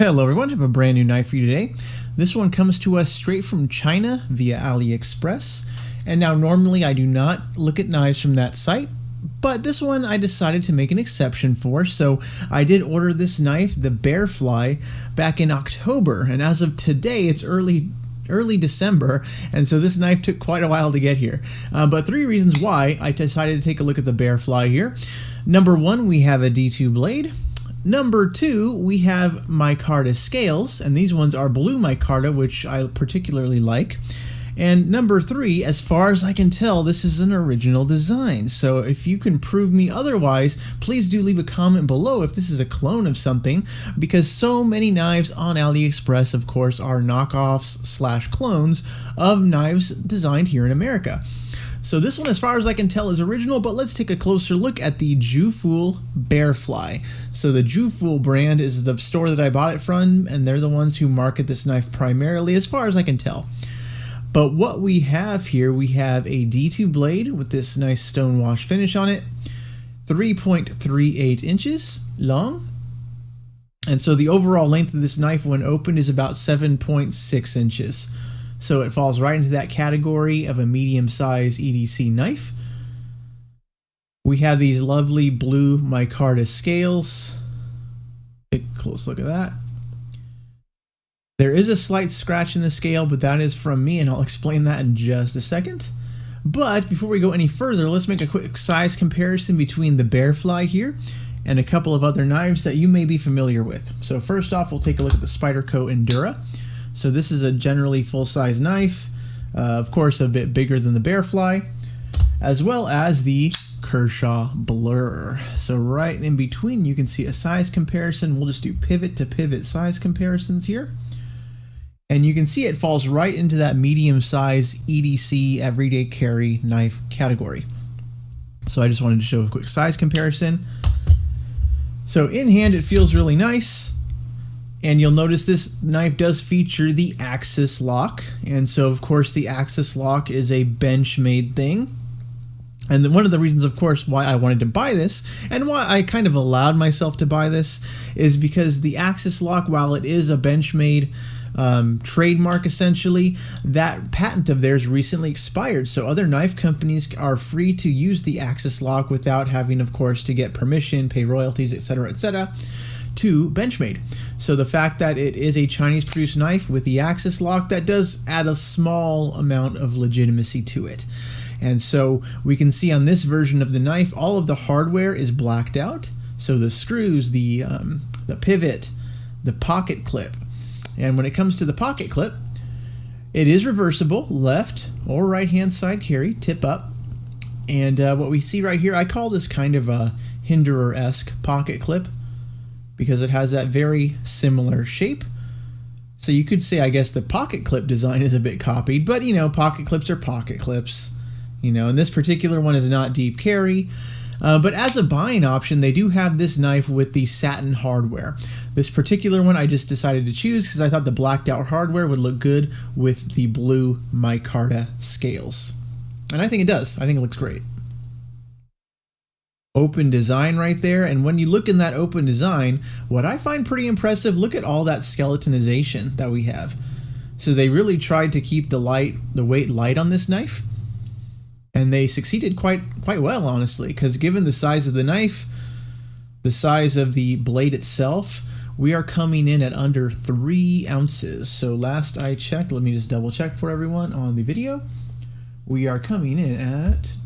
Hello everyone, I have a brand new knife for you today. This one comes to us straight from China via AliExpress. And now normally I do not look at knives from that site, but this one I decided to make an exception for. So I did order this knife, the Bearfly, back in October, and as of today it's early December, and so this knife took quite a while to get here. But three reasons why I decided to take a look at the Bearfly here. Number one, we have a D2 blade. Number two, we have Micarta Scales, and these ones are blue micarta, which I particularly like. And number three, as far as I can tell, this is an original design. So if you can prove me otherwise, please do leave a comment below if this is a clone of something, because so many knives on AliExpress, of course, are knockoffs / clones of knives designed here in America. So this one, as far as I can tell, is original, but let's take a closer look at the Jufule Bearfly. So the Jufule brand is the store that I bought it from, and they're the ones who market this knife primarily, as far as I can tell. But what we have here, we have a D2 blade with this nice stonewash finish on it, 3.38 inches long. And so the overall length of this knife when opened is about 7.6 inches. So it falls right into that category of a medium-sized EDC knife. We have these lovely blue micarta scales. Take a close look at that. There is a slight scratch in the scale, but that is from me, and I'll explain that in just a second. But before we go any further, let's make a quick size comparison between the Bearfly here and a couple of other knives that you may be familiar with. So first off, we'll take a look at the Spyderco Endura. So this is a generally full-size knife, of course a bit bigger than the Bearfly, as well as the Kershaw Blur. So right in between you can see a size comparison. We'll just do pivot to pivot size comparisons here. And you can see it falls right into that medium-size EDC everyday carry knife category. So I just wanted to show a quick size comparison. So in hand it feels really nice. And you'll notice this knife does feature the axis lock. And so, of course, the axis lock is a bench-made thing. And then one of the reasons, of course, why I wanted to buy this, and why I kind of allowed myself to buy this, is because the axis lock, while it is a bench-made trademark, essentially, that patent of theirs recently expired. So other knife companies are free to use the axis lock without having, of course, to get permission, pay royalties, etc., to Benchmade. So the fact that it is a Chinese produced knife with the axis lock, that does add a small amount of legitimacy to it. And so we can see on this version of the knife, all of the hardware is blacked out. So the screws, the pivot, the pocket clip. And when it comes to the pocket clip, it is reversible, left or right hand side carry, tip up. And what we see right here, I call this kind of a Hinderer-esque pocket clip, because it has that very similar shape. So you could say, I guess, the pocket clip design is a bit copied, but you know, pocket clips are pocket clips, you know, and this particular one is not deep carry. But as a buying option, they do have this knife with the satin hardware. This particular one I just decided to choose because I thought the blacked out hardware would look good with the blue micarta scales. And I think it does. I think it looks great. Open design right there, and when you look in that open design, what I find pretty impressive, look at all that skeletonization that we have. So they really tried to keep the weight light on this knife, and they succeeded quite well, honestly, because given the size of the knife, the size of the blade itself, we are coming in at under 3 ounces. So last I checked, let me just double check for everyone on the video, we are coming in at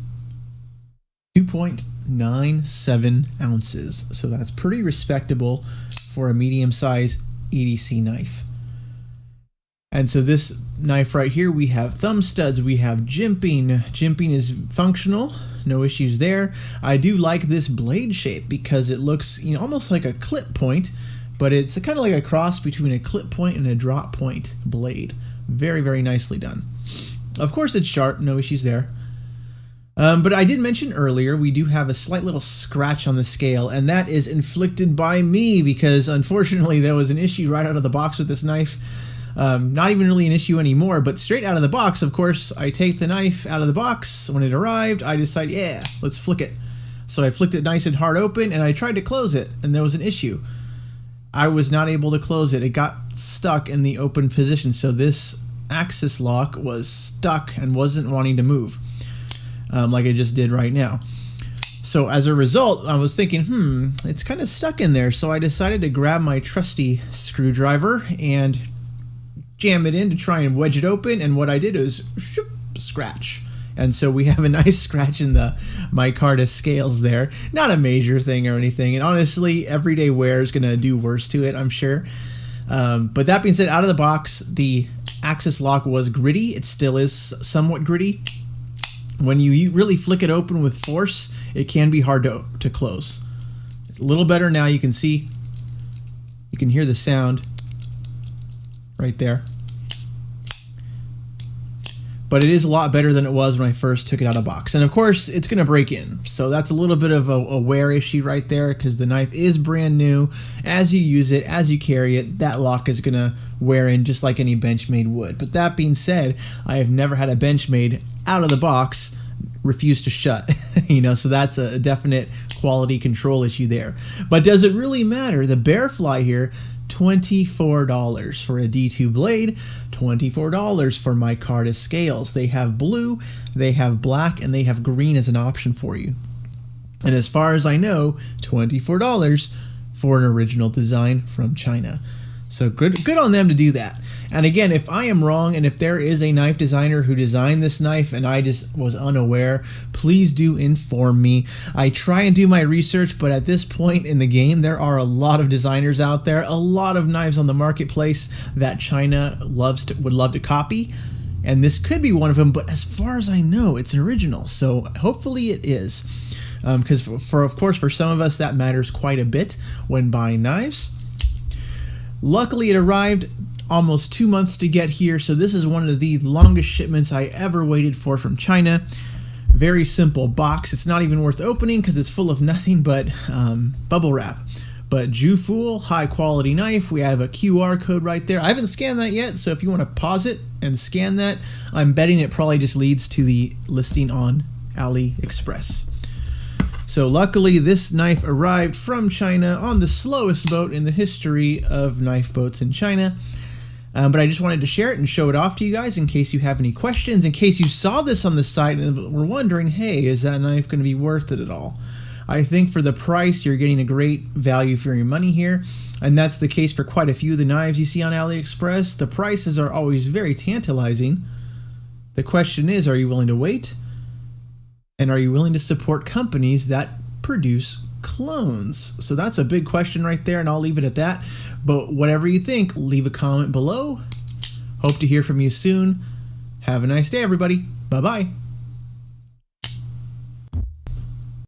2.97 ounces. So that's pretty respectable for a medium-sized EDC knife. And so this knife right here, we have thumb studs, we have jimping. Jimping is functional, no issues there. I do like this blade shape because it looks, you know, almost like a clip point, but it's kind of like a cross between a clip point and a drop point blade. Very, very nicely done. Of course it's sharp, no issues there. But I did mention earlier, we do have a slight little scratch on the scale, and that is inflicted by me because unfortunately there was an issue right out of the box with this knife. Not even really an issue anymore, but straight out of the box, of course, I take the knife out of the box. When it arrived, I decided, yeah, let's flick it. So I flicked it nice and hard open, and I tried to close it, and there was an issue. I was not able to close it. It got stuck in the open position. So this axis lock was stuck and wasn't wanting to move like it just did right now. So as a result, I was thinking, it's kind of stuck in there. So I decided to grab my trusty screwdriver and jam it in to try and wedge it open. And what I did is scratch. And so we have a nice scratch in the Micarta Scales there. Not a major thing or anything. And honestly, everyday wear is going to do worse to it, I'm sure. But that being said, out of the box, the axis lock was gritty. It still is somewhat gritty. When you really flick it open with force, it can be hard to close. It's a little better now. You can see, you can hear the sound right there. But it is a lot better than it was when I first took it out of the box. And of course, it's going to break in. So that's a little bit of a wear issue right there, because the knife is brand new. As you use it, as you carry it, that lock is going to wear in just like any Benchmade would. But that being said, I have never had a Benchmade out of the box refuse to shut. So that's a definite quality control issue there. But does it really matter? The Bearfly here, $24 for a D2 blade, $24 for Micarta Scales. They have blue, they have black, and they have green as an option for you. And as far as I know, $24 for an original design from China. So good on them to do that. And again, if I am wrong, and if there is a knife designer who designed this knife and I just was unaware, please do inform me. I try and do my research, but at this point in the game, there are a lot of designers out there, a lot of knives on the marketplace that China would love to copy. And this could be one of them, but as far as I know, it's an original. So hopefully it is. Because of course, for some of us, that matters quite a bit when buying knives. Luckily, it arrived almost 2 months to get here, so this is one of the longest shipments I ever waited for from China. Very simple box. It's not even worth opening because it's full of nothing but bubble wrap. But Jufule, high quality knife. We have a QR code right there. I haven't scanned that yet, so if you want to pause it and scan that, I'm betting it probably just leads to the listing on AliExpress. So luckily, this knife arrived from China on the slowest boat in the history of knife boats in China. But I just wanted to share it and show it off to you guys in case you have any questions, in case you saw this on the site and were wondering, hey, is that knife going to be worth it at all? I think for the price, you're getting a great value for your money here. And that's the case for quite a few of the knives you see on AliExpress. The prices are always very tantalizing. The question is, are you willing to wait? And are you willing to support companies that produce clones? So that's a big question right there, and I'll leave it at that. But whatever you think, leave a comment below. Hope to hear from you soon. Have a nice day, everybody. Bye-bye.